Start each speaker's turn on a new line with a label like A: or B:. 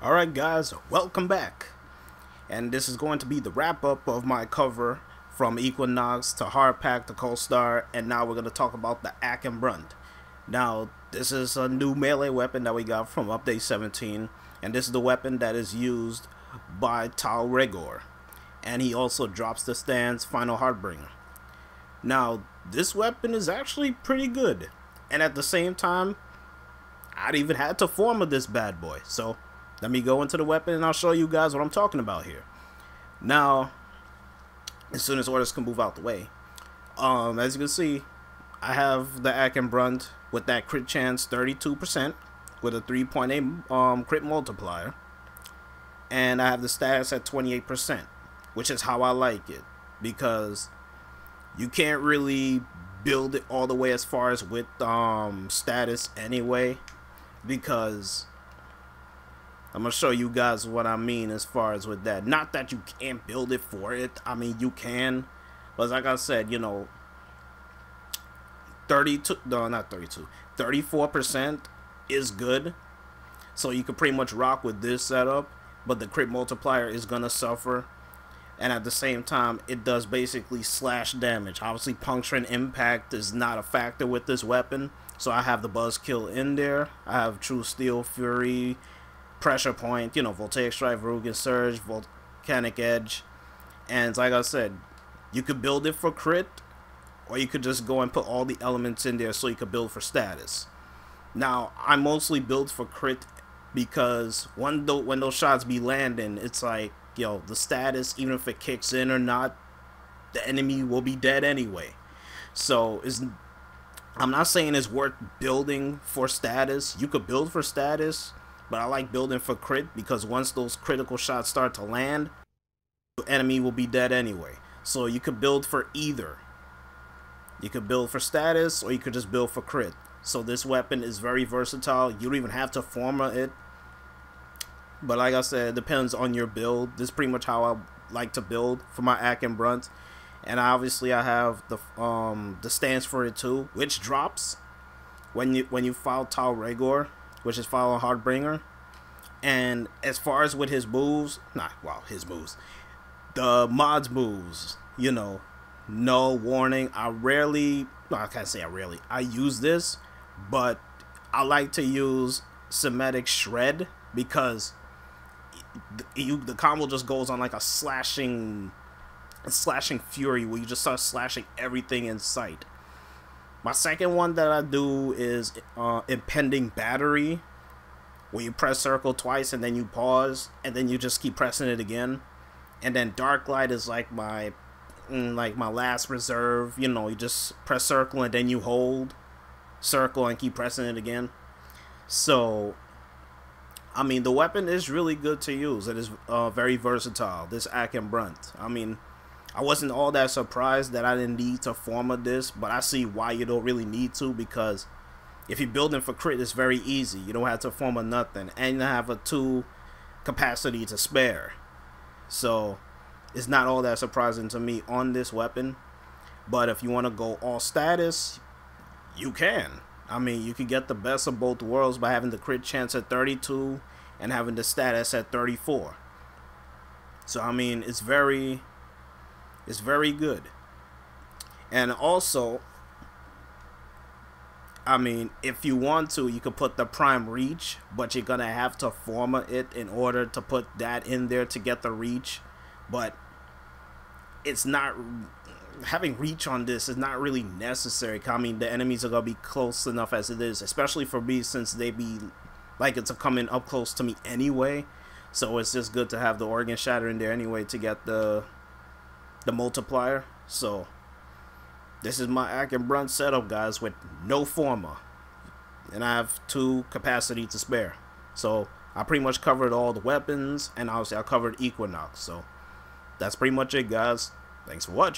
A: Alright guys, welcome back. And this is going to be the wrap up of my cover from Equinox to Hardpack to Cold Star, and now we're going to talk about the Ack Brunt. Now, this is a new melee weapon that we got from Update 17, and this is the weapon that is used by Tal Regor. And he also drops the stand's Final Harbinger. Now, this weapon is actually pretty good, and at the same time, I'd even had to Forma this bad boy, so let me go into the weapon and I'll show you guys what I'm talking about here. Now, as soon as orders can move out the way, as you can see, I have the Ack Brunt with that crit chance 32% with a 3.8 crit multiplier, and I have the status at 28%, which is how I like it, because you can't really build it all the way as far as with status anyway, because I'm going to show you guys what I mean as far as with that. Not that you can't build it for it. I mean, you can. But like I said, you know, 34% is good. So you can pretty much rock with this setup. But the crit multiplier is going to suffer. And at the same time, it does basically slash damage. Obviously, puncture and impact is not a factor with this weapon. So I have the Buzzkill in there. I have True Steel, Fury, Pressure Point, you know, Voltaic Strike, Verugan Surge, Volcanic Edge. And like I said, you could build it for crit, or you could just go and put all the elements in there so you could build for status. Now, I mostly build for crit because when those shots be landing, it's like, yo, the status, even if it kicks in or not, the enemy will be dead anyway. So I'm not saying it's worth building for status. You could build for status, but I like building for crit because once those critical shots start to land, the enemy will be dead anyway. So you could build for either. You could build for status, or you could just build for crit. So this weapon is very versatile. You don't even have to Forma it. But like I said, it depends on your build. This is pretty much how I like to build for my Ack Brunt. And obviously I have the stance for it too, which drops when you file Tal Regor, which is Final Harbinger. And as far as with his moves, the mods moves, you know, no warning. I use this, but I like to use Semitic Shred because the combo just goes on like a slashing fury where you just start slashing everything in sight. My second one that I do is Impending Battery, where you press circle twice and then you pause and then you just keep pressing it again. And then Dark Light is like my last reserve. You know, you just press circle and then you hold circle and keep pressing it again. So I mean, the weapon is really good to use. It is very versatile, this Ack Brunt. I mean, I wasn't all that surprised that I didn't need to Forma this, but I see why you don't really need to, because if you're building for crit, it's very easy. You don't have to Forma nothing, and you have a 2 capacity to spare. So it's not all that surprising to me on this weapon. But if you want to go all status, you can. I mean, you could get the best of both worlds by having the crit chance at 32 and having the status at 34. So I mean, it's very good. And also, I mean, if you want to, you could put the Prime Reach, but you're gonna have to Forma it in order to put that in there to get the reach. But it's not, having reach on this is not really necessary. I mean, the enemies are gonna be close enough as it is, especially for me, since they be like it's coming up close to me anyway. So it's just good to have the Organ Shatter in there anyway to get the multiplier. So this is my Ack Brunt setup, guys, with no Forma, and I have 2 capacity to spare. So I pretty much covered all the weapons, and obviously I covered Equinox. So that's pretty much it, guys. Thanks for watching.